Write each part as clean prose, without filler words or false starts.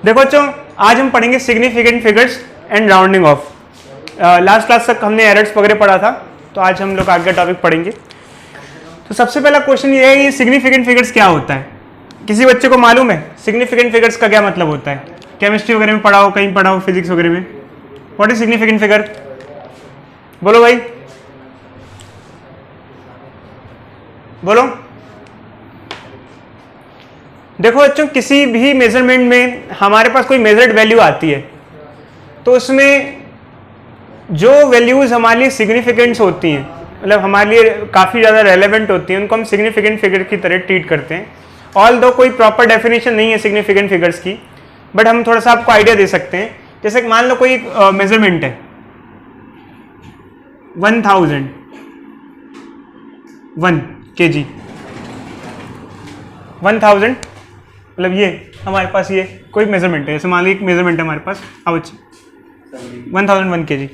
देखो बच्चों, आज हम पढ़ेंगे significant figures and rounding off. Last class तक हमने एरर्स वगैरह पढ़ा था, तो आज हम लोग आगे टॉपिक पढ़ेंगे। तो सबसे पहला क्वेश्चन ये है कि सिग्निफिकेंट फिगर्स क्या होता है? किसी बच्चे को मालूम है सिग्निफिकेंट फिगर्स का क्या मतलब होता है? केमिस्ट्री वगैरह में पढ़ा हो, कहीं पढ़ा हो, फिजिक्स वगैरह में। What is significant figure? बोलो भाई, बोलो। देखो बच्चों, किसी भी मेजरमेंट में हमारे पास कोई मेजर्ड वैल्यू आती है, तो उसमें जो वैल्यूज हमारे लिए सिग्निफिकेंट होती हैं, मतलब हमारे लिए काफ़ी ज़्यादा रेलेवेंट होती हैं, उनको हम सिग्निफिकेंट फिगर की तरह ट्रीट करते हैं। ऑल दो कोई प्रॉपर डेफिनेशन नहीं है सिग्निफिकेंट फिगर्स की, बट हम थोड़ा सा आपको आइडिया दे सकते हैं। जैसे मान लो कोई मेजरमेंट है 1001 kg, 1000 मतलब ये हमारे पास ये कोई मेजरमेंट है। जैसे मान लो एक मेजरमेंट है हमारे पास, अब 1001 kg।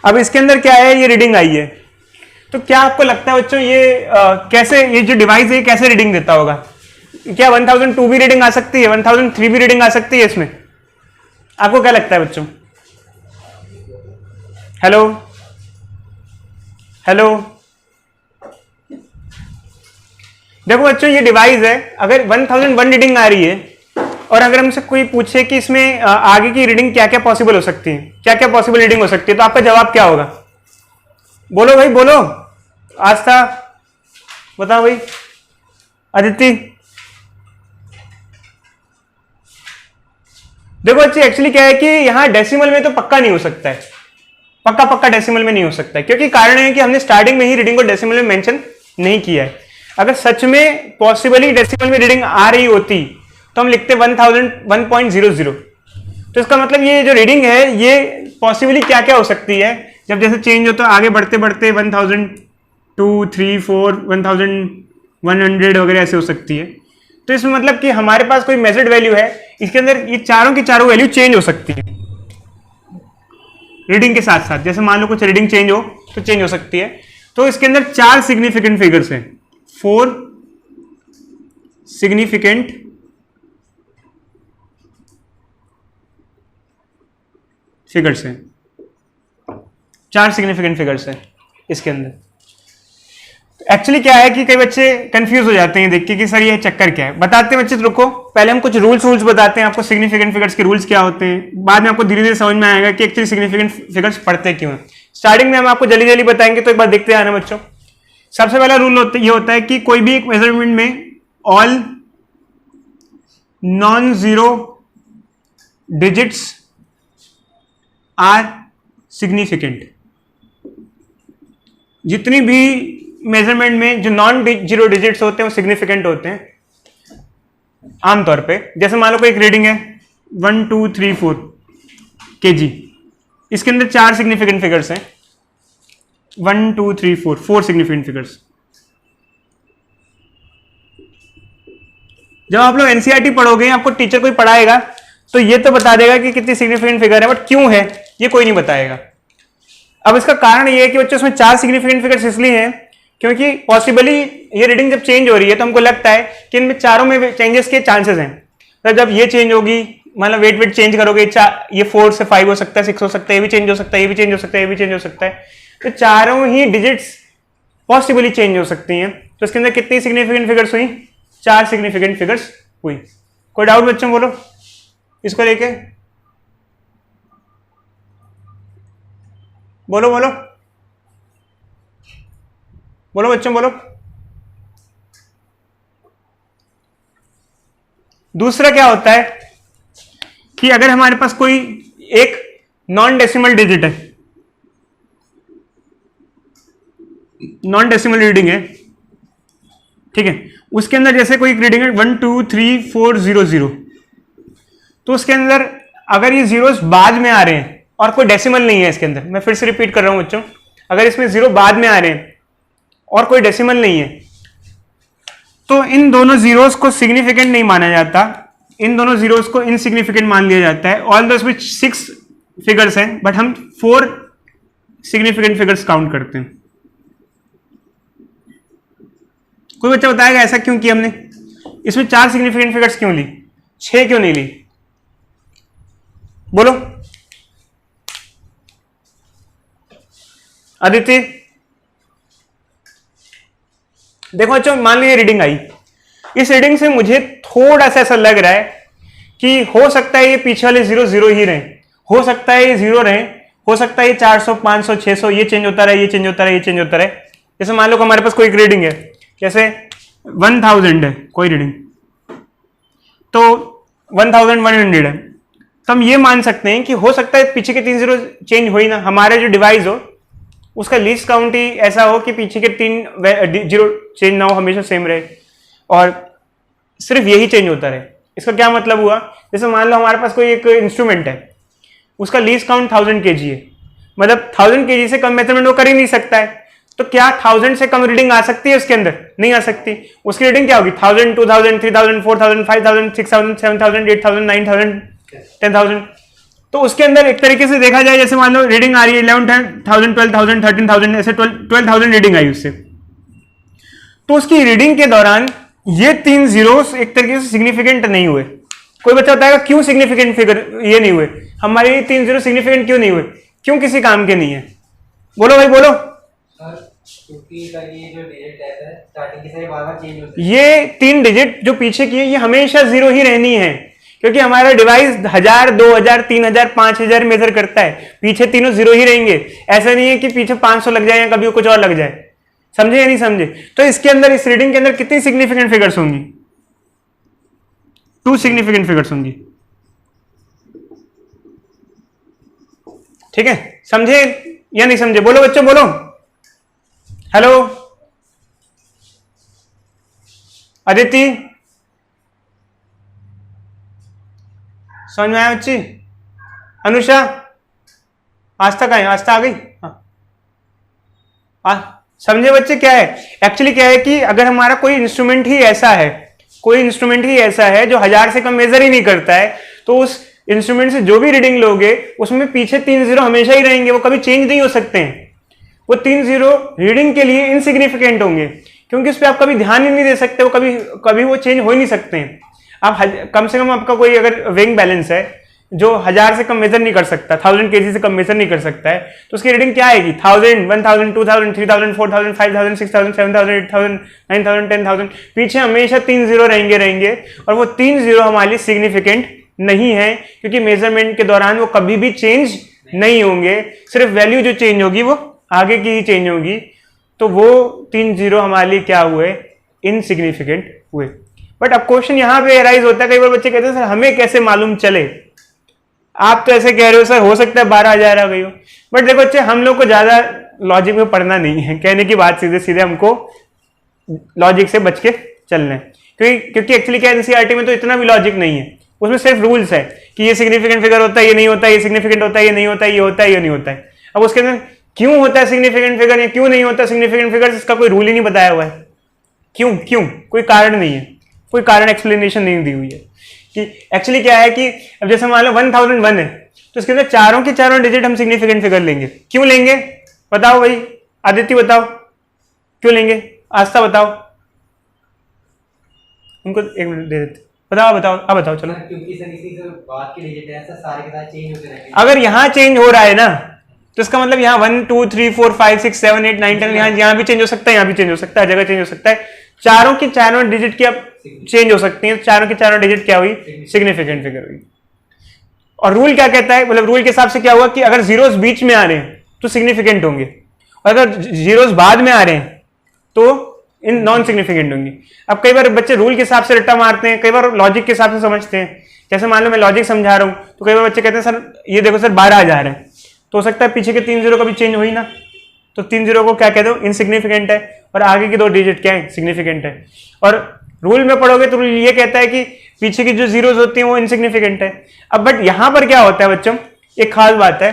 अब इसके अंदर क्या है, ये रीडिंग आई है। तो क्या आपको लगता है बच्चों ये कैसे, ये जो डिवाइस है कैसे रीडिंग देता होगा? क्या 1002 भी रीडिंग आ सकती है, 1003 भी रीडिंग आ सकती है इसमें? आपको क्या लगता है बच्चों? हेलो हेलो, देखो बच्चों, ये डिवाइस है, अगर 1001 रीडिंग आ रही है और अगर हमसे कोई पूछे कि इसमें आगे की रीडिंग क्या क्या पॉसिबल हो सकती है, क्या क्या पॉसिबल रीडिंग हो सकती है, तो आपका जवाब क्या होगा? बोलो भाई, बोलो। आस्था, बताओ भाई। अदिति, देखो बच्चे, एक्चुअली क्या है कि यहाँ डेसिमल में तो पक्का नहीं हो सकता है, पक्का डेसिमल में नहीं हो सकता है, क्योंकि कारण है कि हमने स्टार्टिंग में ही रीडिंग को डेसिमल में मेंशन नहीं किया है। अगर सच में पॉसिबली डेसिमल में रीडिंग आ रही होती तो हम लिखते 1,000 तो इसका मतलब ये जो रीडिंग है ये पॉसिबली क्या क्या हो सकती है, जब जैसे चेंज होता है आगे बढ़ते बढ़ते 1002, 3, 4, 1100 वगैरह ऐसे हो सकती है। तो इसमें मतलब कि हमारे पास कोई मेजर्ड वैल्यू है, इसके अंदर ये चारों की चारों वैल्यू चेंज हो सकती है रीडिंग के साथ साथ। जैसे मान लो कुछ रीडिंग चेंज हो तो चेंज हो सकती है। तो इसके अंदर 4 सिग्निफिकेंट फिगर्स हैं, 4 सिग्निफिकेंट फिगर्स हैं, 4 सिग्निफिकेंट फिगर्स हैं इसके अंदर। एक्चुअली क्या है कि कई बच्चे कंफ्यूज हो जाते हैं देख के कि सर ये चक्कर क्या है। बताते हैं बच्चे, रुको, पहले हम कुछ रूल्स बताते हैं आपको सिग्निफिकेंट फिगर्स के रूल्स क्या होते हैं, बाद में आपको धीरे धीरे समझ में आएगा कि एक्चुअली सिग्निफिकेंट फिगर्स पढ़ते क्यों हैं। स्टार्टिंग में हम आपको जल्दी जल्दी बताएंगे, तो एक बार देखते आना बच्चों। सबसे पहला रूल ये होता है कि कोई भी एक मेजरमेंट में all non zero digits are significant. जितनी भी मेजरमेंट में जो नॉन जीरो डिजिट्स होते हैं वो सिग्निफिकेंट होते हैं आमतौर पे। जैसे मान लो कोई एक रीडिंग है 1234 kg, इसके अंदर 4 सिग्निफिकेंट फिगर्स हैं, 1 2 3 4 सिग्निफिकेंट फिगर्स। जब आप लोग एनसीईआरटी पढ़ोगे, आपको टीचर कोई पढ़ाएगा तो ये तो बता देगा कि कितनी सिग्निफिकेंट फिगर है, बट क्यों है ये कोई नहीं बताएगा। अब इसका कारण ये है कि बच्चों उसमें 4 सिग्निफिकेंट फिगर्स इसलिए हैं क्योंकि पॉसिबली ये रीडिंग जब चेंज हो रही है तो हमको लगता है कि इनमें चारों में चेंजेस के चांसेस हैं। तो जब ये चेंज होगी, मतलब वेट चेंज करोगे, ये 4 से 5 हो सकता है, 6 हो सकता है, ये भी चेंज हो सकता है, ये भी चेंज हो सकता है, ये भी चेंज हो सकता है। तो चारों ही डिजिट्स पॉसिबली चेंज हो सकती हैं। तो इसके अंदर कितनी सिग्निफिकेंट फिगर्स हुई? 4 सिग्निफिकेंट फिगर्स हुई। कोई डाउट बच्चों? बोलो इसको लेके, बोलो बोलो बोलो बच्चों, बोलो। दूसरा क्या होता है कि अगर हमारे पास कोई एक नॉन डेसिमल डिजिट है, नॉन डेसिमल रीडिंग है, ठीक है, उसके अंदर जैसे कोई रीडिंग है 123400, तो उसके अंदर अगर ये जीरोस बाद में आ रहे हैं और कोई डेसिमल नहीं है इसके अंदर, मैं फिर से रिपीट कर रहा हूं बच्चों, अगर इसमें जीरो बाद में आ रहे हैं और कोई डेसिमल नहीं है, तो इन दोनों जीरोस को सिग्निफिकेंट नहीं माना जाता, इन दोनों जीरोस को इनसिग्निफिकेंट मान लिया जाता है। ऑल दो इसमें 6 फिगर्स हैं, बट हम 4 सिग्निफिकेंट फिगर्स काउंट करते हैं। कोई बच्चा बताएगा ऐसा क्यों किया हमने? इसमें 4 सिग्निफिकेंट फिगर्स क्यों ली, 6 क्यों नहीं ली? बोलो अदिति। देखो बच्चों, मान लीजिए रीडिंग आई, इस रीडिंग से मुझे थोड़ा सा ऐसा लग रहा है कि हो सकता है ये पीछे वाले जीरो जीरो ही रहे, हो सकता है ये जीरो रहे, हो सकता है ये 400 500 600 ये चेंज होता रहे, ये चेंज होता रहे, ये चेंज होता रहे। जैसे मान लो हमारे पास कोई एक रीडिंग है, जैसे 1000 है कोई रीडिंग, तो 1100 है, तो हम ये मान सकते हैं कि हो सकता है पीछे के 3 जीरो चेंज हो ही ना, हमारा जो डिवाइस हो उसका लीस्ट काउंट ही ऐसा हो कि पीछे के 3 जीरो चेंज ना हो, हमेशा सेम रहे और सिर्फ यही चेंज होता रहे। इसका क्या मतलब हुआ, जैसे मान लो हमारे पास कोई एक इंस्ट्रूमेंट है, उसका लीस्ट काउंट 1000 kg है, मतलब 1000 kg से कम मेजरमेंट वो कर ही नहीं सकता है, तो क्या 1000 से कम रीडिंग आ सकती है उसके अंदर? नहीं आ सकती। उसकी रीडिंग क्या होगी? 1000 2000 3000 4000 5000 6000 7000 8000 9000 10000। तो उसके अंदर एक तरीके से देखा जाए, जैसे मान लो रीडिंग आ रही है 11,000 12,000 13,000 ऐसे 12,000 रीडिंग आई उससे, तो उसकी रीडिंग के दौरान ये 3 जीरो एक तरीके से सिग्निफिकेंट नहीं हुए। कोई बच्चा बताएगा क्यों सिग्निफिकेंट फिगर ये नहीं हुए, हमारे ये 3 जीरो सिग्निफिकेंट क्यों नहीं हुए, क्यों किसी काम के नहीं है? बोलो भाई बोलो। क्योंकि ये जो डिजिट है स्टार्टिंग की से बार-बार चेंज होते हैं, ये 3 डिजिट जो पीछे की है ये हमेशा जीरो ही रहनी है, क्योंकि हमारा डिवाइस 1000 2000 3000 5000 मेजर करता है, पीछे तीनों जीरो ही रहेंगे। ऐसा नहीं है कि पीछे 500 लग जाए या कभी कुछ और लग जाए, समझे या नहीं समझे? तो इसके अंदर, इस रीडिंग के अंदर कितनी सिग्निफिकेंट फिगर्स होंगी? 2 सिग्निफिकेंट फिगर्स होंगी। ठीक है, समझे या नहीं समझे? बोलो बच्चों बोलो। हेलो अदिति, समझ में आया बच्ची? अनुषा, आस्था कहाँ है? आस्था आ गई? हाँ समझे बच्चे? क्या है एक्चुअली, क्या है कि अगर हमारा कोई इंस्ट्रूमेंट ही ऐसा है, कोई इंस्ट्रूमेंट ही ऐसा है जो 1000 से कम मेजर ही नहीं करता है, तो उस इंस्ट्रूमेंट से जो भी रीडिंग लोगे उसमें पीछे 3 जीरो हमेशा ही रहेंगे, वो कभी चेंज नहीं हो सकते हैं। वो 3 जीरो रीडिंग के लिए इनसिग्निफिकेंट होंगे, क्योंकि उस पर आप कभी ध्यान ही नहीं दे सकते, वो कभी वो चेंज हो ही नहीं सकते हैं। आप कम से कम आपका कोई अगर वेइंग बैलेंस है जो 1000 से कम मेजर नहीं कर सकता, 1000 kg से कम मेजर नहीं कर सकता है, तो उसकी रीडिंग क्या आएगी? 1000 1000 2000 3000 4000 5000 6000 7000 8000 9000 10000। पीछे हमेशा 3 जीरो रहेंगे और वो 3 जीरो हमारे लिए सिग्निफिकेंट नहीं है, क्योंकि मेजरमेंट के दौरान वो कभी भी चेंज नहीं होंगे, सिर्फ वैल्यू जो चेंज होगी वो आगे की ही चेंज होगी। तो वो 3 जीरो हमारे लिए क्या हुए? इनसिग्निफिकेंट हुए। बट अब क्वेश्चन यहां पे अराइज होता है, कई बार बच्चे कहते हैं सर हमें कैसे मालूम चले? आप तो ऐसे कह रहे हो सर हो सकता है 12,000 आ गई हो, बट देखो बच्चे हम लोग को ज्यादा लॉजिक में पढ़ना नहीं है, कहने की बात सीधे सीधे हमको लॉजिक से बच के चलना है, क्योंकि एक्चुअली क्या एनसीईआरटी में तो इतना भी लॉजिक नहीं है, उसमें सिर्फ रूल्स है कि ये सिग्निफिकेंट फिगर होता है, ये नहीं होता है, ये सिग्निफिकेंट होता है, ये नहीं होता है, ये होता है, ये नहीं होता है। अब उसके अंदर क्यों होता है सिग्निफिकेंट फिगर या क्यों नहीं होता सिग्निफिकेंट फिगर, इसका कोई रूल ही नहीं बताया हुआ है। क्यों कोई कारण नहीं है, कोई कारण एक्सप्लेनेशन नहीं दी हुई है कि एक्चुअली क्या है कि अब जैसे मान लो 1001 है तो इसके अंदर चारों के चारों डिजिट हम सिग्निफिकेंट फिगर लेंगे। क्यों लेंगे बताओ भाई? आदित्य बताओ क्यों लेंगे? आस्था बताओ, उनको 1 मिनट दे देते। बताओ अब बताओ चलो। क्योंकि सर इसी से बात के डिजिट है, सारे के सारे चेंज होते रहेंगे। अगर यहाँ चेंज हो रहा है ना तो इसका मतलब यहाँ 1 2 3 4 5 6 7 8 9 10 यहाँ भी चेंज हो सकता है, यहाँ भी चेंज हो सकता है, जगह चेंज हो सकता है। चारों की चारों डिजिट क्या चेंज हो सकती हैं, चारों की चारों डिजिट क्या हुई? सिग्निफिकेंट फिगर हुई। और रूल क्या कहता है, मतलब रूल के हिसाब से क्या हुआ कि अगर जीरोस बीच में आ रहे हैं तो सिग्निफिकेंट होंगे, और अगर जीरोस बाद में आ रहे हैं तो इन नॉन सिग्निफिकेंट होंगे। अब कई बार बच्चे रूल के हिसाब से रट्टा मारते हैं, कई बार लॉजिक के हिसाब से समझते हैं। जैसे मान लो मैं लॉजिक समझा रहा हूं तो कई बार बच्चे कहते हैं सर ये देखो सर 12,000 है, तो हो सकता है पीछे के 3 जीरो कभी चेंज हो ही ना, तो 3 जीरो को क्या कह दो? इनसिग्निफिकेंट है, और आगे की 2 डिजिट क्या है? सिग्निफिकेंट है। और रूल में पढ़ोगे तो रूल ये कहता है कि पीछे की जो जीरोस होती हैं वो इनसिग्निफिकेंट है। अब बट यहां पर क्या होता है बच्चों, एक खास बात है,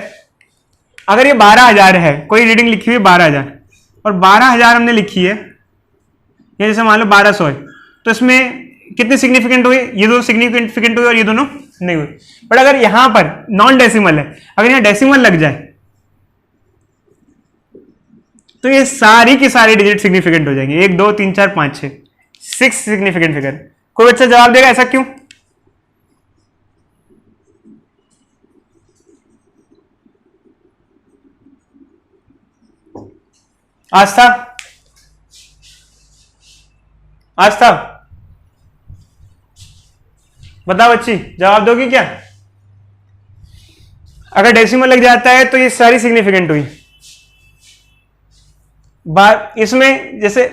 अगर ये 12,000 है, कोई रीडिंग लिखी हुई है 12,000 और 12,000 हमने लिखी है, या जैसे मान लो 1200 है, तो इसमें कितनी सिग्निफिकेंट हुई? ये दोनों सिग्निफिकेंट हुई और ये दोनों नहीं हुई। बट अगर यहां पर नॉन डेसिमल है, अगर यहां डेसिमल लग जाए तो ये सारी की सारी डिजिट सिग्निफिकेंट हो जाएंगे। 1 2 3 4 5 6 6 सिग्निफिकेंट फिगर। कोई बच्चा जवाब देगा ऐसा क्यों? आस्था, आस्था बताओ बच्ची, जवाब दोगी क्या? अगर डेसिमल लग जाता है तो ये सारी सिग्निफिकेंट हुई बात। इसमें जैसे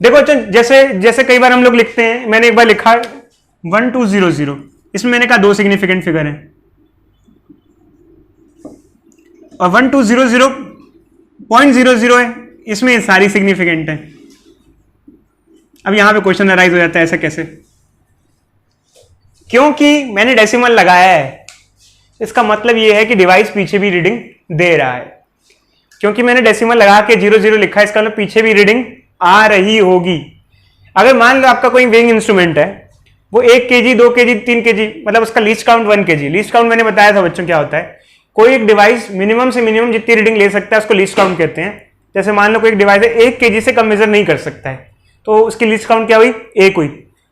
देखो अच्छा, जैसे जैसे कई बार हम लोग लिखते हैं, मैंने एक बार लिखा 1200, इसमें मैंने कहा 2 सिग्निफिकेंट फिगर है, और 1200.00 है, इसमें ये सारी सिग्निफिकेंट है। अब यहां पे क्वेश्चन अराइज हो जाता है, ऐसा कैसे? क्योंकि मैंने डेसिमल लगाया है, इसका मतलब ये है कि डिवाइस पीछे भी रीडिंग दे रहा है। क्योंकि मैंने डेसिमल लगा के 00 लिखा है, इसका मतलब पीछे भी रीडिंग आ रही होगी। अगर मान लो आपका कोई वेइंग इंस्ट्रूमेंट है, वो 1 kg 2 kg 3 kg, मतलब उसका least count 1 kg। Least count मैंने बताया था बच्चों क्या होता है। कोई एक डिवाइस मिनिमम से मिनिमम जितनी रीडिंग ले सकता है उसको लीस्ट काउंट कहते हैं। जैसे मान लो कोई एक डिवाइस है 1 kg से कम मेजर नहीं कर सकता है, तो उसकी लीस्ट काउंट क्या हुई? 1 हुई।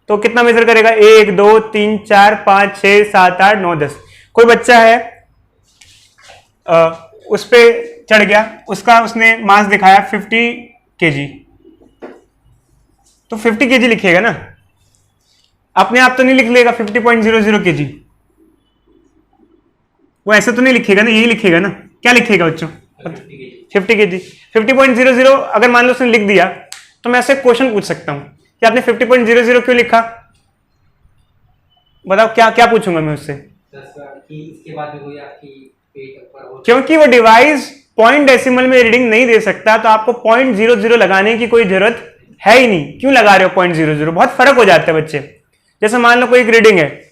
तो कितना मेजर करेगा? 1 2 3 4 5 6 7 8 9 10। कोई बच्चा है उस पे चढ़ गया, उसका उसने मास दिखाया 50 kg, तो 50 kg लिखेगा ना, अपने आप तो नहीं लिख लेगा 50.00 kg, वो ऐसे तो नहीं लिखेगा ना, यही लिखेगा ना। क्या लिखेगा बच्चों? 50 kg। 50.00 अगर मान लो उसने लिख दिया, तो मैं ऐसे क्वेश्चन पूछ सकता हूं कि आपने 50.00 क्यों लिखा? बताओ, क्या क्या पूछूंगा मैं उससे? इसके बाद भी कोई आपकी पेट ऊपर हो, क्योंकि वो डिवाइस पॉइंट डेसिमल में रीडिंग नहीं दे सकता, तो आपको 0.00 लगाने की कोई जरूरत है ही नहीं। क्यों लगा रहे हो 0.00? बहुत फर्क हो जाता है बच्चे। जैसे मान लो कोई एक रीडिंग है,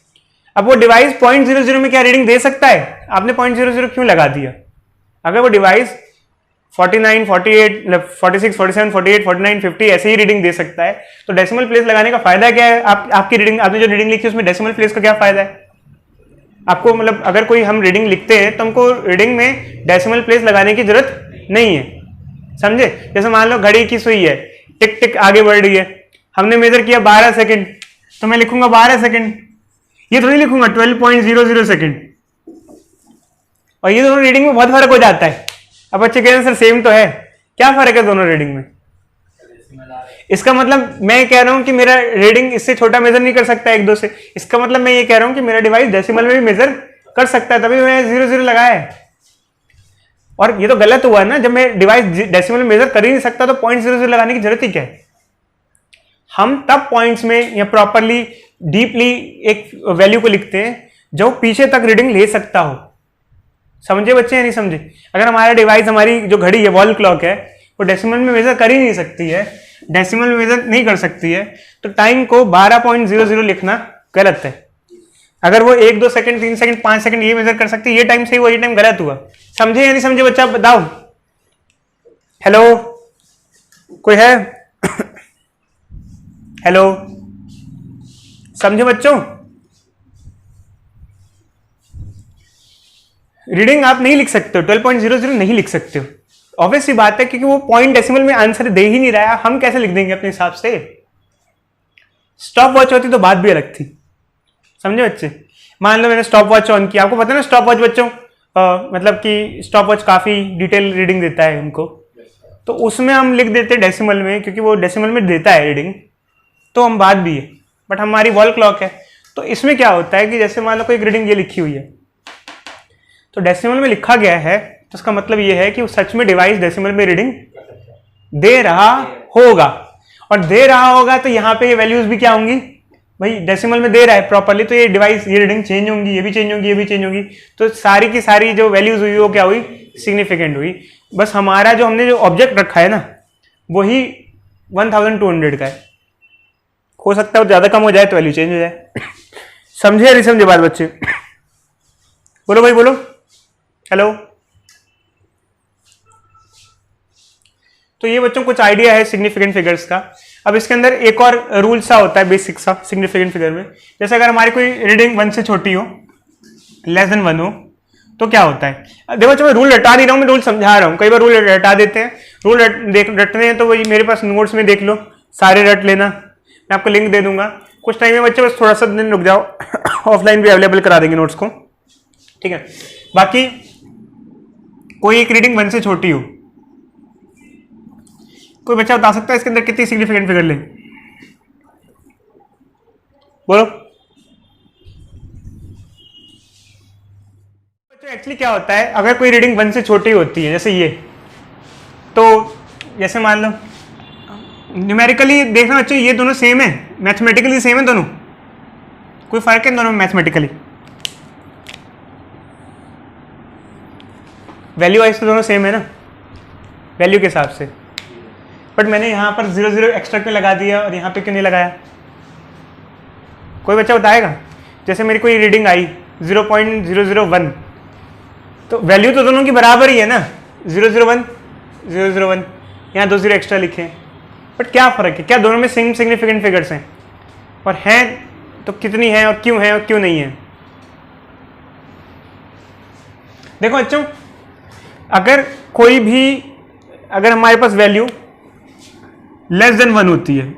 अब वो डिवाइस 0.00 में क्या रीडिंग दे सकता है? आपने 0.00 क्यों लगा दिया? अगर वो डिवाइस 49 48 46 47 48 49 50 ऐसे ही रीडिंग दे सकता है, तो डेसिमल प्लेस लगाने का फायदा क्या है? आपकी रीडिंग, आपने जो रीडिंग लिखी उसमें डेसिमल प्लेस का क्या फायदा है आपको? मतलब अगर कोई हम रीडिंग लिखते हैं तो हमको रीडिंग में डेसिमल प्लेस लगाने की जरूरत नहीं है, समझे? जैसे मान लो घड़ी की सुई है, टिक टिक आगे बढ़ रही है, हमने मेजर किया 12 सेकंड, तो मैं लिखूंगा 12 सेकंड, ये थोड़ी लिखूंगा 12.00 सेकंड। और ये दोनों रीडिंग में बहुत फर्क हो जाता है। अब बच्चे कह रहे हैं सर सेम तो है, क्या फर्क है दोनों रीडिंग में? इसका मतलब मैं कह रहा हूं कि मेरा रीडिंग इससे छोटा मेजर नहीं कर सकता 1 2 से। इसका मतलब मैं ये कह रहा हूं कि मेरा डिवाइस डेसिमल में भी मेजर कर सकता है, तभी मैंने 00 लगाया है। और ये तो गलत हुआ ना, जब मैं डिवाइस डेसिमल में मेजर कर ही नहीं सकता तो 0.00 लगाने की जरूरत ही क्या है? हम तब पॉइंट्स में या प्रॉपरली डीपली एक वैल्यू को लिखते हैं जो पीछे तक रीडिंग ले सकता हो। समझे बच्चे या नहीं समझे? अगर हमारा डिवाइस, हमारी जो घड़ी है, वॉल क्लॉक है, वो डेसिमल में मेजर कर ही नहीं सकती है, डेसिमल में मेजर नहीं कर सकती है, तो टाइम को 12.00 लिखना गलत है। अगर वो 1 2 सेकंड 3 सेकंड 5 सेकंड ये मेजर कर सकती है, ये टाइम सही हुआ, ये टाइम गलत हुआ। समझे या नहीं समझे बच्चा? बताओ। हेलो, कोई है? हेलो, समझे बच्चों? रीडिंग आप नहीं लिख सकते हो, 12.00 नहीं लिख सकते हो। ऑब्वियस सी बात है, क्योंकि वो पॉइंट डेसिमल में आंसर दे ही नहीं रहा है, हम कैसे लिख देंगे अपने हिसाब से? स्टॉप वॉच होती तो बात भी अलग थी, समझे बच्चे? मान लो मैंने स्टॉप वॉच ऑन किया, आपको पता है ना स्टॉप वॉच बच्चों, मतलब कि स्टॉप वॉच काफी डिटेल रीडिंग देता है हमको, तो उसमें हम लिख देते हैं डेसिमल में, क्योंकि वो डेसिमल में देता है रीडिंग, तो हम बात भी है। बट हमारी वॉल क्लॉक है, तो इसमें क्या होता है कि जैसे मान लो कोई रीडिंग ये लिखी हुई है, तो डेसिमल में लिखा गया है, तो उसका मतलब ये है कि वो सच में डिवाइस डेसिमल में रीडिंग दे रहा होगा। और दे रहा होगा तो यहाँ पे ये वैल्यूज भी क्या होंगी? भाई डेसिमल में दे रहा है प्रॉपरली, तो ये डिवाइस, ये रीडिंग चेंज होंगी, ये भी चेंज होंगी, ये भी चेंज होंगी, तो सारी की सारी जो वैल्यूज हुई वो क्या हुई? सिग्निफिकेंट हुई। बस हमारा जो हमने जो ऑब्जेक्ट रखा है ना, वही 1200 का है। हो सकता है वो ज्यादा कम हो जाए तो वैल्यू चेंज हो जाए। समझे या नहीं समझे बात बच्चे? बोलो भाई बोलो। हेलो। तो ये बच्चों कुछ आइडिया है सिग्निफिकेंट फिगर्स का। अब इसके अंदर एक और रूल सा होता है बेसिक सा सिग्निफिकेंट फिगर में। जैसे अगर हमारी कोई रीडिंग 1 से छोटी हो, लेस देन 1 हो, तो क्या होता है? देखो बच्चों, मैं रूल रटा नहीं रहा हूं, मैं रूल समझा रहा हूं। कई बार रूल रटा देते हैं, रूल रटने हैं तो वही मेरे पास नोट्स में देख लो, सारे रट लेना, मैं आपको लिंक दे दूंगा। कुछ टाइम में बच्चे बस थोड़ा सा दिन रुक जाओ, ऑफलाइन भी अवेलेबल करा देंगे नोट्स को, ठीक है? बाकी कोई एक रीडिंग 1 से छोटी हो, कोई बच्चा बता सकता है इसके अंदर कितनी सिग्निफिकेंट फिगर ले? बोलो। बच्चों एक्चुअली क्या होता है, अगर कोई रीडिंग 1 से छोटी होती है जैसे ये, तो जैसे मान लो न्यूमेरिकली देखना बच्चों ये दोनों सेम है, मैथमेटिकली सेम है दोनों, कोई फर्क है इन दोनों में मैथमेटिकली? वैल्यू वाइज तो दोनों सेम है ना, वैल्यू के हिसाब से, बट मैंने यहाँ पर 0 0 एक्स्ट्रा क्यों लगा दिया और यहाँ पे क्यों नहीं लगाया? कोई बच्चा बताएगा? जैसे मेरी कोई रीडिंग आई 0.001, तो वैल्यू तो दोनों की बराबर ही है ना, 001 001, यहाँ 2 0 एक्स्ट्रा लिखे हैं, बट क्या फ़र्क है? क्या दोनों में सेम सिग्निफिकेंट फिगर्स हैं? और हैं तो कितनी है और क्यों है और क्यों नहीं है? देखो बच्चों, अगर हमारे पास वैल्यू लेस देन 1 होती है,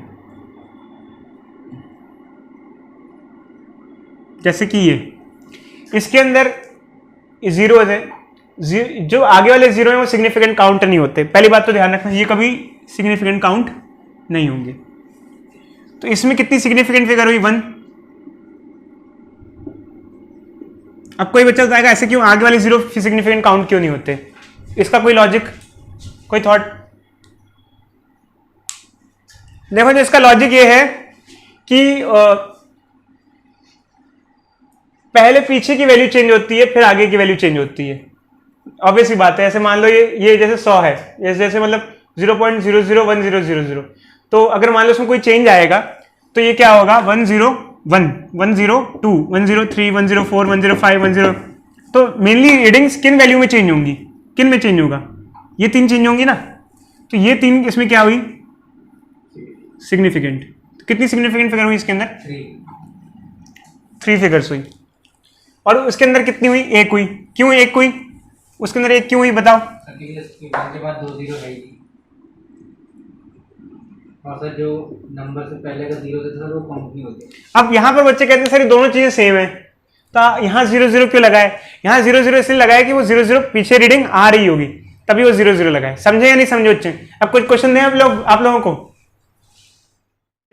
जैसे कि ये, इसके अंदर जीरो है, जो आगे वाले जीरो हैं वो सिग्निफिकेंट काउंट नहीं होते। पहली बात तो ध्यान रखना, ये कभी सिग्निफिकेंट काउंट नहीं होंगे। तो इसमें कितनी सिग्निफिकेंट फिगर हुई? 1। अब कोई बच्चा बताएगा ऐसे क्यों, आगे वाले जीरो सिग्निफिकेंट काउंट क्यों नहीं होते? इसका कोई लॉजिक, कोई थॉट? देखो जो इसका लॉजिक ये है कि पहले पीछे की वैल्यू चेंज होती है, फिर आगे की वैल्यू चेंज होती है। ऑब्वियस ही बात है। ऐसे मान लो ये जैसे 100 है, जैसे मतलब 0.001000, तो अगर मान लो उसमें कोई चेंज आएगा तो ये क्या होगा? 101, 102, 103, 104, 105, 10। तो मेनली रीडिंग्स किन वैल्यू में चेंज होंगी? किन में चेंज होगा? ये 3 चेंज होंगी ना, तो ये 3 इसमें क्या हुई? सिग्निफिकेंट। तो कितनी सिग्निफिकेंट फिगर हुई इसके अंदर? 3 फिगर्स हुई। और उसके अंदर कितनी हुई? 1 हुई। क्यों 1 हुई? उसके अंदर 1 क्यों हुई बताओ? के बाद 2 0 है ही, और सर जो नंबर से पहले का 0 देता था वो काउंट नहीं होते। अब यहाँ पर बच्चे कहते हैं सर ये दोनों चीजें सेम है, तो यहाँ 0 0 क्यों लगाए? यहाँ 0 0 इसलिए लगाए कि वो 0 0 पीछे रीडिंग आ रही होगी, तभी वो 0 0 लगाए। समझे या नहीं समझे बच्चे? अब कुछ क्वेश्चन दें आप लोगों को।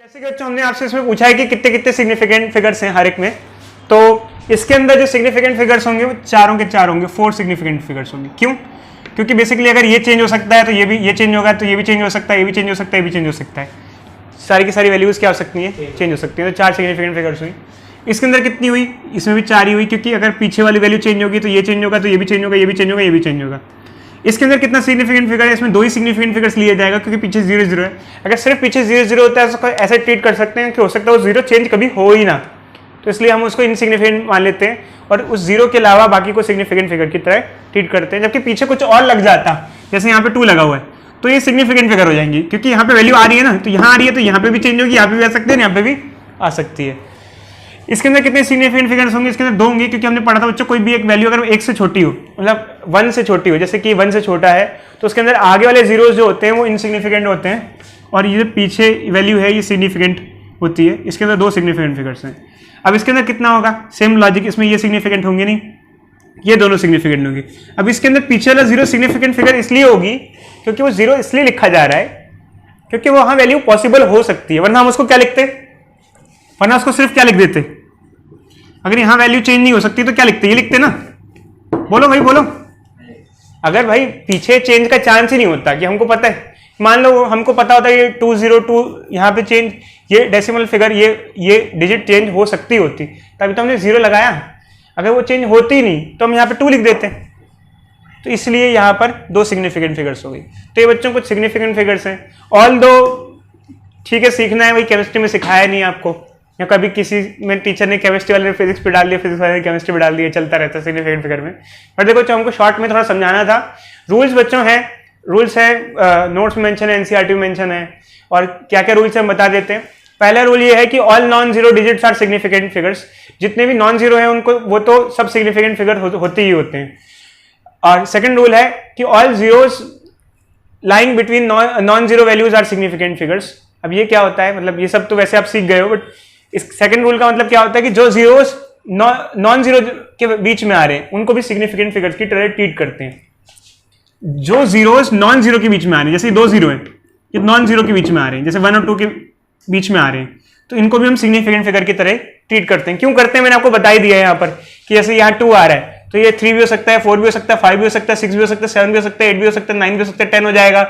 जैसे कि बच्चों हमने आपसे इसमें पूछा है कि कितने कितने सिग्निफिकेंट फिगर्स हैं हर एक में, तो इसके अंदर जो सिग्निफिकेंट फिगर्स होंगे वो चारों के चार होंगे, 4 सिग्निफिकेंट फिगर्स होंगे। क्यों? क्योंकि बेसिकली अगर ये चेंज हो सकता है तो ये चेंज होगा, तो ये भी चेंज हो सकता है, ये भी चेंज हो सकता है, ये भी चेंज हो सकता है। सारी की सारी वैल्यूज क्या हो सकती हैं? चेंज हो सकती है। तो 4 सिग्निफिकेंट फिगर्स हुई। इसके अंदर कितनी हुई? इसमें भी 4 ही हुई, क्योंकि अगर पीछे वाली वैल्यू चेंज होगी तो ये चेंज होगा, तो ये भी चेंज होगा, ये भी चेंज होगा, ये भी चेंज होगा। इसके अंदर कितना सिग्निफिकेंट फिगर है? इसमें 2 ही सिग्निफिकेंट फिगर्स लिए जाएगा, क्योंकि पीछे 0 0 है। अगर सिर्फ पीछे 0 0 होता है तो ऐसे ट्रीट कर सकते हैं कि हो सकता है वो 0 चेंज कभी हो ही ना, तो इसलिए हम उसको इनसिग्निफिकेंट मान लेते हैं और उस 0 के अलावा बाकी को सिग्निफिकेंट फिगर की तरह ट्रीट करते हैं। जबकि पीछे कुछ और लग जाता, जैसे यहाँ पे 2 लगा हुआ है, तो ये सिग्निफिकेंट फिगर हो जाएंगी, क्योंकि यहाँ पे वैल्यू आ रही है ना, तो यहाँ आ रही है तो यहाँ पे भी चेंज होगी, यहाँ पे भी आ सकती है, यहाँ पे भी आ सकती है। इसके अंदर कितने सिग्निफिकेंट फिगर्स होंगे? इसके अंदर 2 होंगे, क्योंकि हमने पढ़ा था बच्चों कोई भी एक वैल्यू अगर 1 से छोटी हो, मतलब 1 से छोटी हो, जैसे कि 1 से छोटा है, तो उसके अंदर आगे वाले जीरोस जो होते हैं वो इनसिग्निफिकेंट होते हैं, और ये जो पीछे वैल्यू है ये सिग्निफिकेंट होती है। इसके अंदर 2 सिग्निफिकेंट फिगर्स हैं। अब इसके अंदर कितना होगा? सेम लॉजिक, इसमें ये सिग्निफिकेंट होंगे नहीं, ये दोनों सिग्निफिकेंट होंगे। अब इसके अंदर पीछे वाला 0 सिग्निफिकेंट फिगर इसलिए होगी क्योंकि वो 0 इसलिए लिखा जा रहा है क्योंकि वहां वैल्यू पॉसिबल हो सकती है, वरना हम उसको क्या लिखते? वरना उसको सिर्फ क्या लिख देते? अगर यहाँ वैल्यू चेंज नहीं हो सकती तो क्या लिखते? ये लिखते ना। बोलो भाई बोलो। अगर भाई पीछे चेंज का चांस ही नहीं होता, कि हमको पता है, मान लो हमको पता होता है ये 202 यहाँ पे चेंज, ये डेसिमल फिगर, ये डिजिट चेंज हो सकती होती, तभी तो हमने 0 लगाया। अगर वो चेंज होती नहीं तो हम यहाँ पे 2 लिख देते। तो इसलिए यहाँ पर 2 सिग्निफिकेंट फिगर्स हो गई। तो ये बच्चों कुछ सिग्निफिकेंट फिगर्स हैं। ऑल दो ठीक है, सीखना है, वही केमिस्ट्री में सिखाया नहीं आपको, या कभी किसी में टीचर ने केमिस्ट्री वाले ने फिजिक्स पे डाल दिया, फिजिक्स वाले ने केमिस्ट्री पे डाल दिया, चलता रहता है सिग्निफिकेंट फिगर में। बट देखो हमको शॉर्ट में थोड़ा समझाना था। रूल्स बच्चों हैं, रूल्स है, नोट्स में मेंशन है, एनसीईआरटी में मेंशन है, और क्या क्या रूल्स हम बता देते हैं। पहला रूल ये है कि all non zero digits are significant figures. जितने भी नॉन जीरो हैं उनको वो तो सब सिग्निफिकेंट फिगर होते ही होते हैं। और सेकंड रूल है कि all zeros lying between non zero values are significant figures. अब ये क्या होता है? मतलब ये सब तो वैसे आप सीख गए हो, बट इस सेकंड रूल का मतलब क्या होता है कि जो जीरोस नॉन जीरो के बीच में आ रहे हैं उनको भी सिग्निफिकेंट फिगर्स की तरह ट्रीट करते हैं। जो जीरोस नॉन जीरो के बीच में आ रहे हैं, जैसे 2 जीरो है, ये नॉन जीरो के बीच में आ रहे हैं, जैसे 1 और 2 के बीच में आ रहे हैं, तो इनको भी हम सिग्निफिकेंट फिगर की तरह ट्रीट करते हैं। क्यों करते हैं मैंने आपको बता ही दिया है यहाँ पर, कि जैसे यहाँ 2 आ रहा है तो ये 3 भी हो सकता है, 4 भी हो सकता है, 5 भी हो सकता है, 6 भी हो सकता है, 7 भी हो सकता है, 8 भी हो सकता है, 9 भी हो सकता है, 10 हो जाएगा,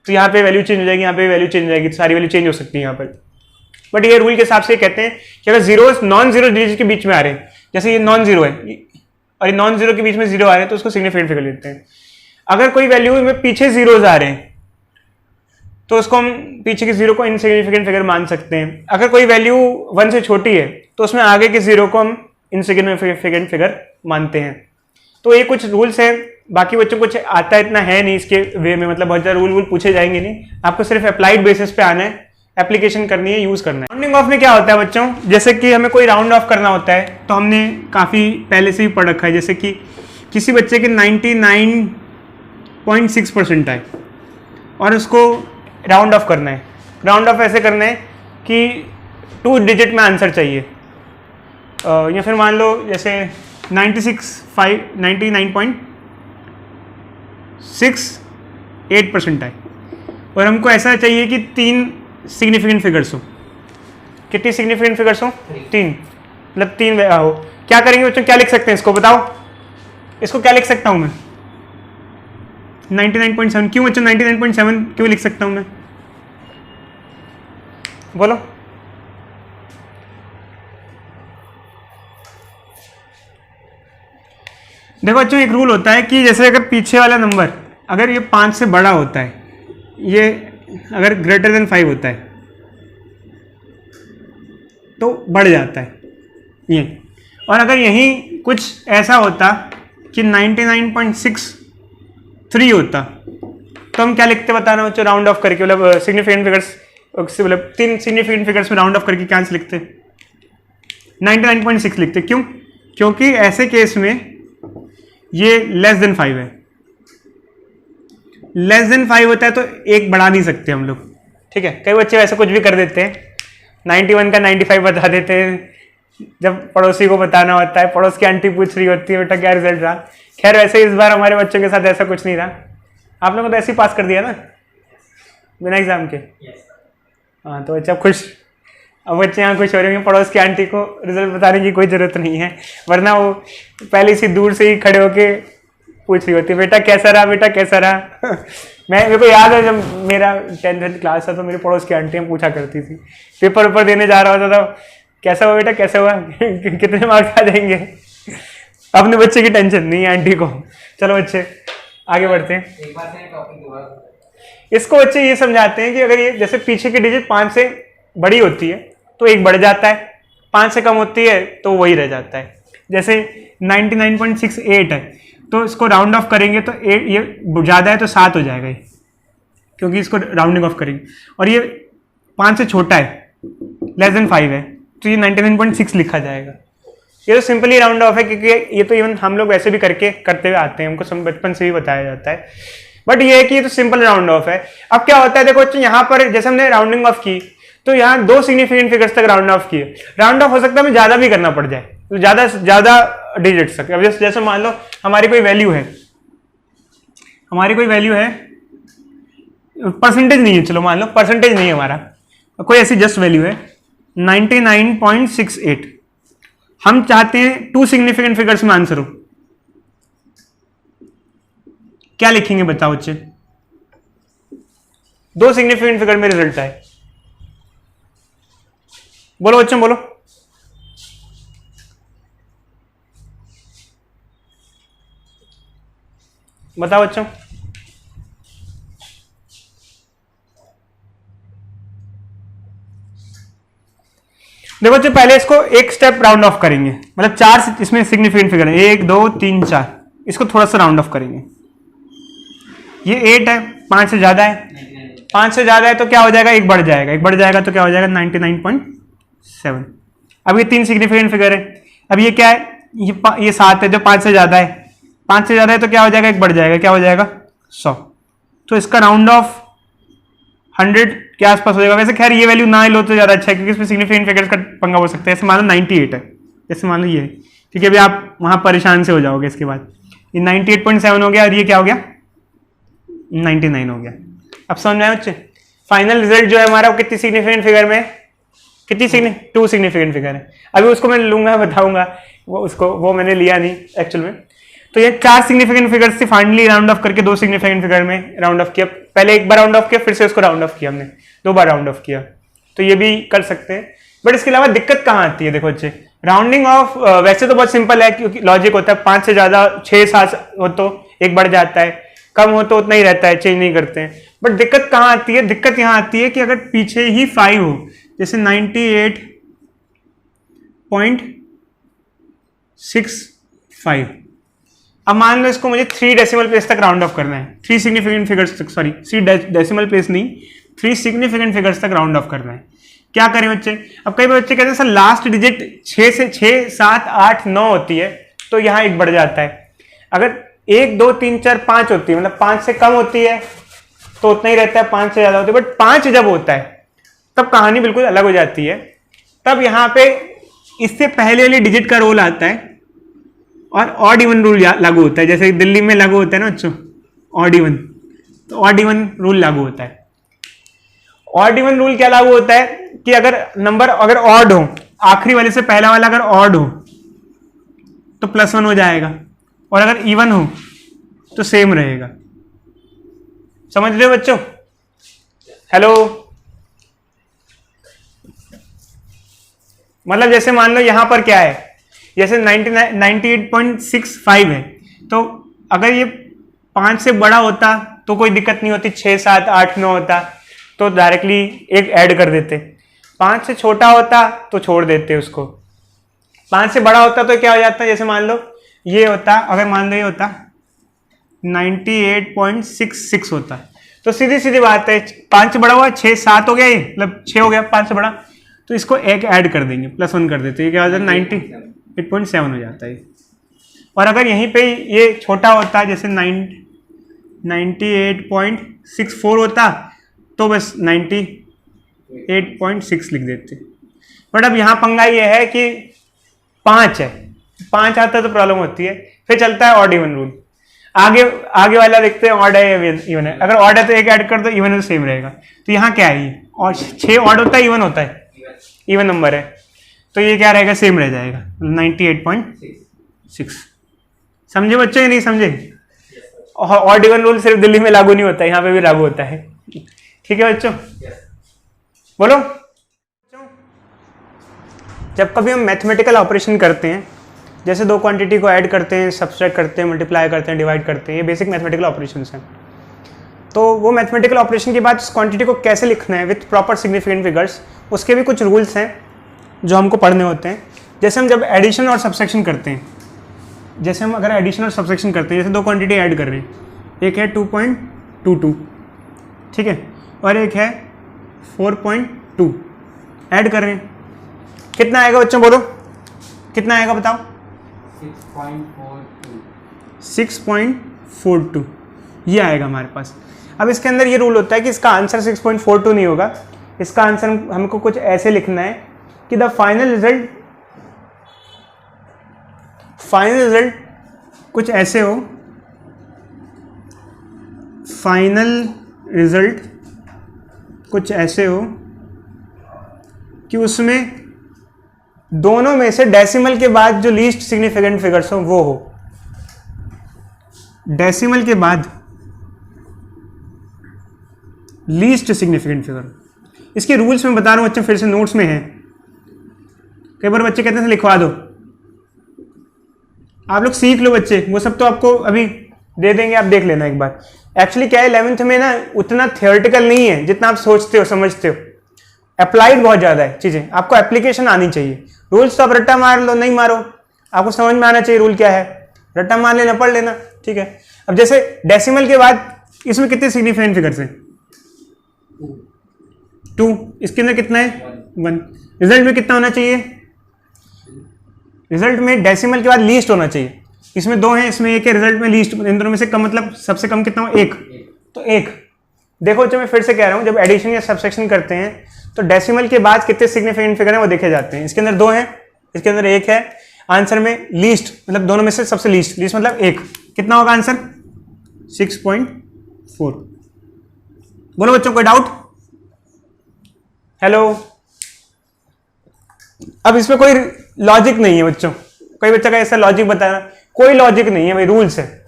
तो यहाँ पे वैल्यू चेंज हो जाएगी, यहाँ पे वैल्यू चेंज हो जाएगी, तो सारी वैल्यू चेंज हो सकती है यहाँ पर। बट ये रूल के हिसाब से कहते हैं कि अगर जीरो नॉन जीरो डिजिट के बीच में आ रहे हैं, जैसे ये नॉन जीरो है और ये नॉन जीरो के बीच में जीरो आ रहे हैं, तो उसको सिग्निफिकेंट फिगर लेते हैं। अगर कोई वैल्यू में पीछे जीरोज आ रहे हैं तो उसको हम पीछे के जीरो को इनसिग्निफिकेंट फिगर मान सकते हैं। अगर कोई वैल्यू 1 से छोटी है तो उसमें आगे के जीरो को हम इनसिग्निफिकेंट फिगर मानते हैं। तो ये कुछ रूल्स हैं, बाकी बच्चों को कुछ आता इतना है नहीं इसके वे में, मतलब बहुत ज़्यादा रूल पूछे जाएंगे नहीं, आपको सिर्फ अप्लाइड बेसिस पे आना है, एप्लीकेशन करनी है, यूज करना है। राउंडिंग ऑफ में क्या होता है बच्चों, जैसे कि हमें कोई राउंड ऑफ करना होता है तो हमने काफ़ी पहले से ही पढ़ रखा है, जैसे कि किसी बच्चे के 99.6% आए और उसको राउंड ऑफ करना है। राउंड ऑफ ऐसे करना है कि 2 डिजिट में आंसर चाहिए, या फिर मान लो जैसे 99.68% आए और हमको ऐसा चाहिए कि 3 सिग्निफिकेंट फिगर्स हो। कितनी सिग्निफिकेंट फिगर्स हो? 3, मतलब 3 हो। क्या करेंगे बच्चों, क्या लिख सकते हैं इसको बताओ, इसको क्या लिख सकता हूं मैं? 99.7। क्यों बच्चों 99.7 क्यों लिख सकता हूं मैं, बोलो? देखो बच्चों एक रूल होता है कि जैसे अगर पीछे वाला नंबर अगर ये 5 से बड़ा होता है, ये अगर ग्रेटर देन 5 होता है तो बढ़ जाता है ये, और अगर यहीं कुछ ऐसा होता कि 99.63 होता तो हम क्या लिखते बताना बच्चों, राउंड ऑफ करके, मतलब सिग्निफिकेंट फिगर्स, मतलब 3 सिग्निफिकेंट फिगर्स में राउंड ऑफ करके क्या लिखते? 99.6 लिखते। क्यों? क्योंकि ऐसे केस में ये लेस देन 5 है, लेस देन 5 होता है तो एक बढ़ा नहीं सकते हम लोग, ठीक है। कई बच्चे वैसे कुछ भी कर देते हैं, 91 का 95 बता देते हैं, जब पड़ोसी को बताना होता है, पड़ोस की आंटी पूछ रही होती है बेटा क्या रिजल्ट रहा। खैर वैसे इस बार हमारे बच्चों के साथ ऐसा कुछ नहीं रहा, आप लोगों ने तो ऐसे ही पास कर दिया ना बिना एग्जाम के। हाँ तो बच्चा खुश, अब बच्चे यहाँ खुश हो रहे हैं, पड़ोस की आंटी को रिजल्ट बताने की कोई ज़रूरत नहीं है, वरना वो पहले से दूर से ही खड़े होके पूछ रही होती है बेटा कैसा रहा, बेटा कैसा रहा। मेरे को याद है जब मेरा 10th क्लास था तो मेरी पड़ोस की आंटियाँ पूछा करती थी, पेपर ऊपर देने जा रहा होता था, कैसा हुआ बेटा कैसा हुआ, कितने मार्क्स आ जाएंगे। अपने बच्चे की टेंशन नहीं है आंटी को। चलो बच्चे आगे बढ़ते हैं। एक बार से टॉपिक दोबारा, इसको बच्चे ये समझाते हैं कि अगर ये जैसे पीछे की डिजिट 5 से बड़ी होती है तो एक बढ़ जाता है, 5 से कम होती है तो वही रह जाता है। जैसे 99.68 है तो इसको राउंड ऑफ करेंगे तो ये ज़्यादा है तो 7 हो जाएगा ये, क्योंकि इसको राउंडिंग ऑफ करेंगे, और ये 5 से छोटा है, लेस देन 5 है, तो ये 99.6 लिखा जाएगा। ये तो सिंपली राउंड ऑफ है, क्योंकि ये तो इवन हम लोग वैसे भी करते हुए आते हैं, हमको बचपन से भी बताया जाता है। बट ये है कि ये तो सिंपल राउंड ऑफ है। अब क्या होता है देखो बच्चों, यहाँ पर जैसे हमने राउंडिंग ऑफ की तो यहाँ 2 सिग्निफिकेंट फिगर्स तक राउंड ऑफ किए। राउंड ऑफ हो सकता है हमें ज्यादा भी करना पड़ जाए, तो ज्यादा डिजिट्स तक। अब जैसे मान लो हमारी कोई वैल्यू है, परसेंटेज नहीं है, चलो मान लो परसेंटेज नहीं है हमारा, कोई ऐसी जस्ट वैल्यू है 99.68, हम चाहते हैं 2 सिग्निफिकेंट फिगर्स में आंसर हो, क्या लिखेंगे बताओ बच्चे? 2 सिग्निफिकेंट फिगर में रिजल्ट आए, बोलो बच्चों बोलो। बताओ बच्चों। देखो बच्चों पहले इसको एक स्टेप राउंड ऑफ करेंगे, मतलब 4 इसमें सिग्निफिकेंट फिगर है, 1 2 3 4, इसको थोड़ा सा राउंड ऑफ करेंगे। ये 8 है, 5 से ज्यादा है, 5 से ज्यादा है तो क्या हो जाएगा, एक बढ़ जाएगा, एक बढ़ जाएगा तो क्या हो जाएगा 99.7। अब ये 3 सिग्निफिकेंट फिगर है, अब ये क्या है, ये 7 है जो 5 से ज्यादा है, 5 से ज्यादा है तो क्या हो जाएगा, एक बढ़ जाएगा, क्या हो जाएगा 100। तो इसका राउंड ऑफ 100 के आसपास हो जाएगा। वैसे खैर ये वैल्यू ना लो तो ज्यादा अच्छा है, क्योंकि इसमें सिग्निफिकेंट फिगर्स का पंगा हो सकता है। जैसे मान लो 98 है, जैसे मान लो ये है, ठीक है, अभी आप वहां परेशान से हो जाओगे। इसके बाद ये 98.7 हो गया और ये क्या हो गया 99 हो गया। अब समझ में आया बच्चे? फाइनल रिजल्ट जो है हमारा वो कितनी सिग्निफिकेंट फिगर में, कितनी 2 सिग्निफिकेंट फिगर है। अभी उसको मैं लूंगा, बताऊंगा वो मैंने लिया नहीं एक्चुअल में। तो ये 4 सिग्निफिकेंट फिगर्स थी, फाइनली राउंड ऑफ करके 2 सिग्निफिकेंट फिगर में राउंड ऑफ किया। पहले एक बार राउंड ऑफ किया, फिर से उसको राउंड ऑफ किया हमने, 2 बार राउंड ऑफ किया। तो ये भी कर सकते हैं। बट इसके अलावा दिक्कत कहाँ आती है? देखो बच्चे, राउंडिंग ऑफ वैसे तो बहुत सिंपल है, क्योंकि लॉजिक होता है 5 से ज्यादा 6 7 हो तो 1 बढ़ जाता है, कम हो तो उतना ही रहता है, चेंज नहीं करते हैं। बट दिक्कत कहाँ आती है? दिक्कत यहाँ आती है कि अगर पीछे ही 5 हो, जैसे 98.65, अब मान लो इसको मुझे 3 डेसिमल प्लेस तक राउंड ऑफ करना है, 3 सिग्निफिकेंट फिगर्स तक, सॉरी 3 डेसिमल प्लेस नहीं, 3 सिग्निफिकेंट फिगर्स तक राउंड ऑफ करना है। क्या करें बच्चे? अब कई बच्चे कहते हैं सर लास्ट डिजिट 6 से 6 7 8 9 होती है, तो यहाँ 1 बढ़ जाता है। अगर 1 2 3 4 5 होती है, मतलब 5 से कम होती है तो उतना ही रहता है, 5 से ज्यादा होती है। बट 5 जब होता है तब कहानी बिल्कुल अलग हो जाती है। तब यहाँ पे इससे पहले वाली डिजिट का रोल आता है और ऑड इवन रूल लागू होता है, जैसे दिल्ली में लागू होता है ना बच्चों ऑड इवन, तो ऑड इवन रूल लागू होता है। ऑड इवन रूल क्या लागू होता है कि अगर नंबर अगर ऑड हो, आखिरी वाले से पहला वाला अगर ऑड हो तो +1 हो जाएगा, और अगर इवन हो तो सेम रहेगा। समझ रहे हो बच्चों? हेलो, मतलब जैसे मान लो यहां पर क्या है, जैसे 98.65 है, तो अगर ये 5 से बड़ा होता तो कोई दिक्कत नहीं होती, 6 7 8 9 होता तो डायरेक्टली एक ऐड कर देते। 5 से छोटा होता तो छोड़ देते उसको। 5 से बड़ा होता तो क्या हो जाता, जैसे मान लो ये होता, अगर मान लो ये होता 98.66 होता, तो सीधी सीधी बात है 5 से बड़ा हुआ 6 7 हो गया, ये मतलब 6 हो गया 5 से बड़ा, तो इसको एक ऐड कर देंगे, +1 कर देते, ये क्या हो जाता है 98.7 हो जाता है। और अगर यहीं पे ये छोटा होता, जैसे 98.64 होता तो बस 98.6 लिख देते। बट अब यहाँ पंगा ये है कि 5 है, 5 आता तो प्रॉब्लम होती है। फिर चलता है ऑड इवन रूल, आगे वाला देखते हैं ऑड है या इवन है। अगर ऑड है तो एक ऐड कर दो, इवन है तो सेम रहेगा। तो यहाँ क्या है, ये और 6 ऑड होता है, इवन होता है, इवन नंबर है, तो ये क्या रहेगा, सेम रह जाएगा 98.6। समझे बच्चे या नहीं समझे? ऑड इवन रूल सिर्फ दिल्ली में लागू नहीं होता है, यहाँ पे भी लागू होता है। ठीक है बच्चों? बोलो। जब कभी हम मैथमेटिकल ऑपरेशन करते हैं, जैसे 2 क्वांटिटी को ऐड करते हैं, सब्सट्रैक्ट करते हैं, मल्टीप्लाई करते हैं, डिवाइड करते हैं, ये बेसिक मैथमेटिकल ऑपरेशंस हैं। तो वो मैथमेटिकल ऑपरेशन के बाद उस क्वांटिटी को कैसे लिखना है विथ प्रॉपर सिग्निफिकेंट फिगर्स, उसके भी कुछ रूल्स हैं जो हमको पढ़ने होते हैं। जैसे हम जब एडिशन और सब्सट्रैक्शन करते हैं, जैसे हम अगर एडिशन और सब्सट्रैक्शन करते हैं, जैसे 2 क्वांटिटी ऐड कर रहे हैं, एक है 2.22, ठीक है, और एक है 4.2, ऐड कर रहे हैं, कितना आएगा बच्चों? बोलो कितना आएगा, बताओ। 6.42 ये आएगा हमारे पास। अब इसके अंदर ये रूल होता है कि इसका आंसर 6.42 नहीं होगा, इसका आंसर हमको कुछ ऐसे लिखना है कि द फाइनल रिजल्ट कुछ ऐसे हो, फाइनल रिजल्ट कुछ ऐसे हो कि उसमें दोनों में से डेसिमल के बाद जो लीस्ट सिग्निफिकेंट फिगर्स हो वो हो। डेसिमल के बाद लीस्ट सिग्निफिकेंट फिगर, इसके रूल्स में बता रहा हूं बच्चे, फिर से नोट्स में है। कई बार बच्चे कहते हैं लिखवा दो, आप लोग सीख लो बच्चे, वो सब तो आपको अभी दे देंगे, आप देख लेना एक बार। एक्चुअली क्या है, 11th में ना उतना थियोरेटिकल नहीं है जितना आप सोचते हो समझते हो, अप्लाइड बहुत ज़्यादा है चीज़ें, आपको एप्लीकेशन आनी चाहिए। रूल्स तो आप रट्टा मार लो, नहीं मारो, आपको समझ में आना चाहिए रूल क्या है, रट्टा मार लेना, पढ़ लेना, ठीक है। अब जैसे डेसिमल के बाद इसमें कितने सिग्निफिकेंट फिगर्स हैं? 2, इसके अंदर कितना है? 1। रिजल्ट में कितना होना चाहिए? रिजल्ट में डेसिमल के बाद लीस्ट होना चाहिए। इसमें 2 हैं, इसमें 1 है, रिजल्ट में लीस्ट, इन दोनों में से कम, मतलब सबसे कम कितना हो? 1, तो 1। देखो जो मैं फिर से कह रहा हूं, जब एडिशन या सब्सट्रैक्शन करते हैं तो डेसिमल के बाद कितने सिग्निफिकेंट फिगर हैं वो देखे जाते हैं। इसके अंदर 2 हैं, इसके अंदर 1 है, आंसर में लीस्ट मतलब दोनों में से सबसे लीस्ट मतलब 1, कितना होगा आंसर? 4। बोलो बच्चों, कोई डाउट? हेलो। अब इसमें कोई लॉजिक नहीं है बच्चों। कोई बच्चा का ऐसा लॉजिक बताना, कोई लॉजिक नहीं है भाई, रूल्स है,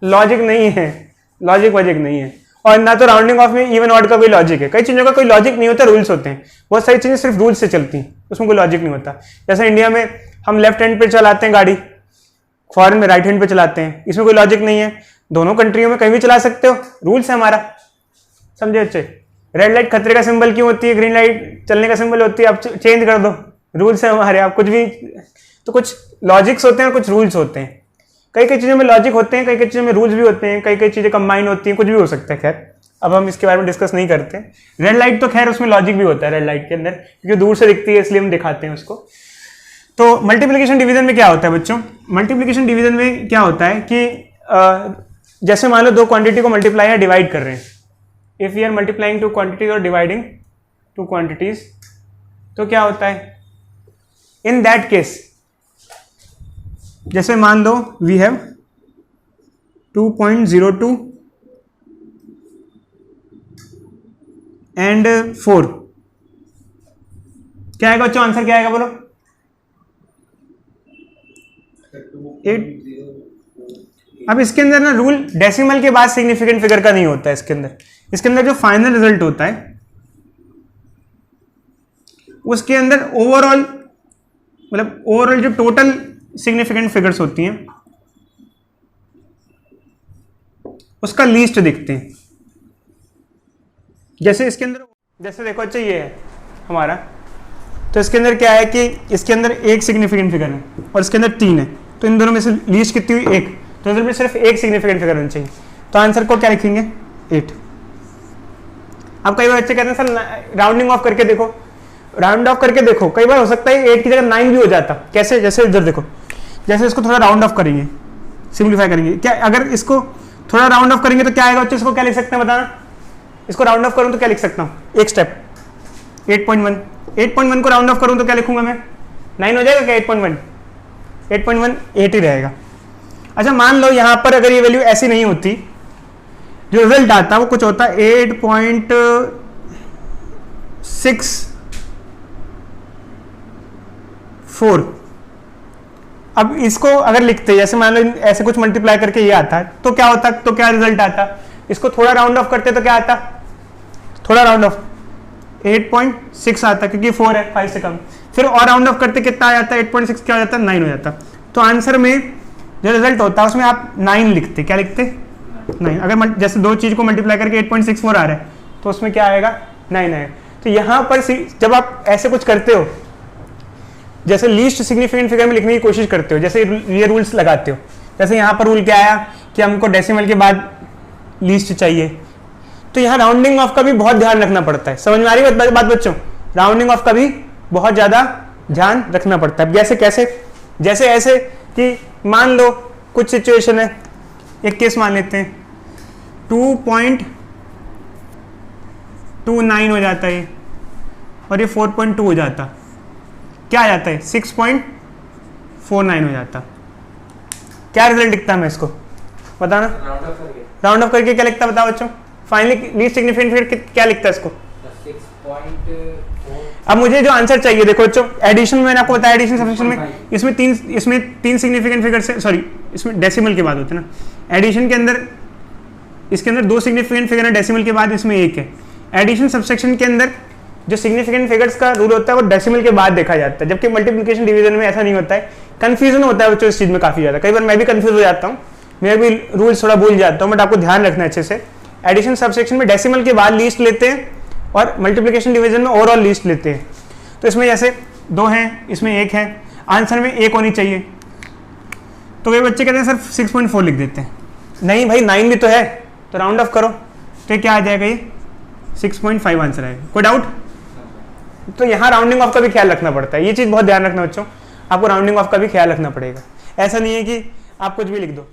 लॉजिक नहीं है, लॉजिक वॉजिक नहीं है। और ना तो राउंडिंग ऑफ में इवन ऑड का कोई लॉजिक है। कई चीजों का कोई लॉजिक नहीं होता, रूल्स होते हैं। बहुत सारी चीजें सिर्फ रूल्स से चलती हैं, उसमें कोई लॉजिक नहीं होता। जैसे इंडिया में हम लेफ्ट हैंड पे चलाते हैं गाड़ी, फॉरेन में राइट हैंड पे चलाते हैं, इसमें कोई लॉजिक नहीं है। दोनों कंट्रियों में कहीं भी चला सकते हो, रूल्स है हमारा, समझे बच्चे? रेड लाइट खतरे का सिंबल क्यों होती है, ग्रीन लाइट चलने का सिंबल होती है, आप चेंज कर दो, रूल्स है हमारे। आप कुछ भी, तो कुछ लॉजिक्स होते हैं, कुछ रूल्स होते हैं। कई कई चीज़ों में लॉजिक होते हैं, कई कई चीज़ों में रूल्स भी होते हैं, कई कई चीज़ें कंबाइन होती हैं, कुछ भी हो सकता है। खैर अब हम इसके बारे में डिस्कस नहीं करते। रेड लाइट तो खैर उसमें लॉजिक भी होता है, रेड लाइट के अंदर, क्योंकि दूर से दिखती है इसलिए हम दिखाते हैं उसको। तो मल्टीप्लिकेशन डिवीजन में क्या होता है बच्चों? मल्टीप्लिकेशन डिवीजन में क्या होता है कि जैसे मान लो दो क्वांटिटी को मल्टीप्लाई या डिवाइड कर रहे हैं, if we are multiplying two quantities और डिवाइडिंग टू क्वांटिटीज, तो क्या होता है इन दैट केस? जैसे मान लो वी हैव 2.02 एंड 4, क्या आएगा बच्चों? आंसर क्या आएगा बोलो? 8। अब इसके अंदर ना रूल डेसिमल के बाद सिग्निफिकेंट फिगर का नहीं होता है। इसके अंदर जो फाइनल रिजल्ट होता है उसके अंदर ओवरऑल, मतलब ओवरऑल जो टोटल सिग्निफिकेंट फिगर्स होती हैं उसका लीस्ट दिखते हैं। जैसे इसके अंदर, जैसे देखो अच्छा ये है हमारा, तो इसके अंदर क्या है कि इसके अंदर एक सिग्निफिकेंट फिगर है और इसके अंदर 3 है, तो इन दोनों में से लीस्ट कितनी हुई? 1। तो इधर में सिर्फ एक सिग्निफिकेंट फिगर होनी चाहिए, तो आंसर को क्या लिखेंगे? 8। अब कई बार बच्चे कहते हैं सर राउंडिंग ऑफ करके देखो, राउंड ऑफ करके देखो। कई बार हो सकता है 8 की जगह 9 भी हो जाता। कैसे? जैसे इधर देखो, जैसे इसको थोड़ा राउंड ऑफ करेंगे, सिंप्लीफाई करेंगे, क्या अगर इसको थोड़ा राउंड ऑफ करेंगे तो क्या आएगा बच्चे? इसको क्या लिख सकते हैं बताना? इसको राउंड ऑफ करूं तो क्या लिख सकता हूं? एक स्टेप 8.1। 8.1 को राउंड ऑफ करूं तो क्या लिखूंगा मैं? 9 हो जाएगा क्या? 8.1 8 ही रहेगा। अच्छा मान लो यहां पर अगर ये वैल्यू ऐसी नहीं होती, जो रिजल्ट आता वो कुछ होता 8.64। अब इसको अगर लिखते, जैसे मान लो ऐसे कुछ मल्टीप्लाई करके ये आता है, तो क्या होता? तो क्या रिजल्ट आता? इसको थोड़ा राउंड ऑफ करते तो क्या आता? थोड़ा राउंड ऑफ 8.6 आता, क्योंकि 4 है, 5 से कम। फिर और राउंड ऑफ करते कितना आ जाता है? 8.6 क्या हो जाता? 9 हो जाता। तो आंसर में जो रिजल्ट होता है उसमें आप 9 लिखते। क्या लिखते? 9। अगर जैसे दो चीज को मल्टीप्लाई करके 8.64 आ रहा है तो उसमें क्या आएगा? 9 आएगा। तो यहां पर जब आप ऐसे कुछ करते हो, जैसे लीस्ट सिग्निफिकेंट फिगर में लिखने की कोशिश करते हो, जैसे ये रूल्स लगाते हो, जैसे यहां पर रूल क्या आया कि हमको डेसिमल के बाद लीस्ट चाहिए, तो यहाँ राउंडिंग ऑफ का भी बहुत ध्यान रखना पड़ता है। समझ में आ रही है बात बच्चों? राउंडिंग ऑफ का भी बहुत ज्यादा ध्यान रखना पड़ता है। जैसे कैसे? जैसे ऐसे कि मान लो कुछ सिचुएशन है, एक केस मान लेते हैं 2.29 हो जाता है और ये 4.2 हो जाता, क्या आ जाता है? 6.49 हो जाता। क्या रिजल्ट दिखता है? मैं इसको बताना, राउंड ऑफ करके क्या लिखता है बताओ बच्चों? फाइनली लीस्ट सिग्निफिकेंट फिगर क्या लिखता है इसको? 6.4। अब मुझे जो आंसर चाहिए, देखो बच्चों एडिशन में मैंने आपको बताया, एडिशन सब्ट्रैक्शन में इसमें तीन सिग्निफिकेंट फिगर से, सॉरी इसमें डेसिमल के बाद होते हैं ना, एडिशन के अंदर इसके अंदर 2 सिग्निफिकेंट फिगर है, डेसिमल के बाद इसमें 1 है। एडिशन सब्ट्रैक्शन के अंदर जो सिग्निफिकेंट फिगर्स का रूल होता है वो डेसिमल के बाद देखा जाता है, जबकि मल्टीप्लिकेशन डिवीजन में ऐसा नहीं होता है। कंफ्यूजन होता है बच्चों इस चीज में काफी ज्यादा, कई बार मैं भी कंफ्यूज हो जाता हूँ, मैं भी रूल्स थोड़ा भूल जाता हूँ, बट आपको ध्यान रखना है अच्छे से। एडिशन सब्ट्रैक्शन में डेसिमल के बाद लीस्ट लेते हैं और मल्टीप्लिकेशन डिवीजन में ओवरऑल लीस्ट लेते हैं। तो इसमें जैसे 2 हैं, इसमें 1 है, आंसर में 1 होनी चाहिए, तो वे बच्चे कहते हैं सर 6.4 लिख देते हैं। नहीं भाई 9 भी तो है, तो राउंड ऑफ करो, तो क्या आ जाएगा? ये 6.5 आंसर आएगा। कोई डाउट? तो यहाँ राउंडिंग ऑफ का भी ख्याल रखना पड़ता है, ये चीज़ बहुत ध्यान रखना बच्चों, आपको राउंडिंग ऑफ का भी ख्याल रखना पड़ेगा। ऐसा नहीं है कि आप कुछ भी लिख दो।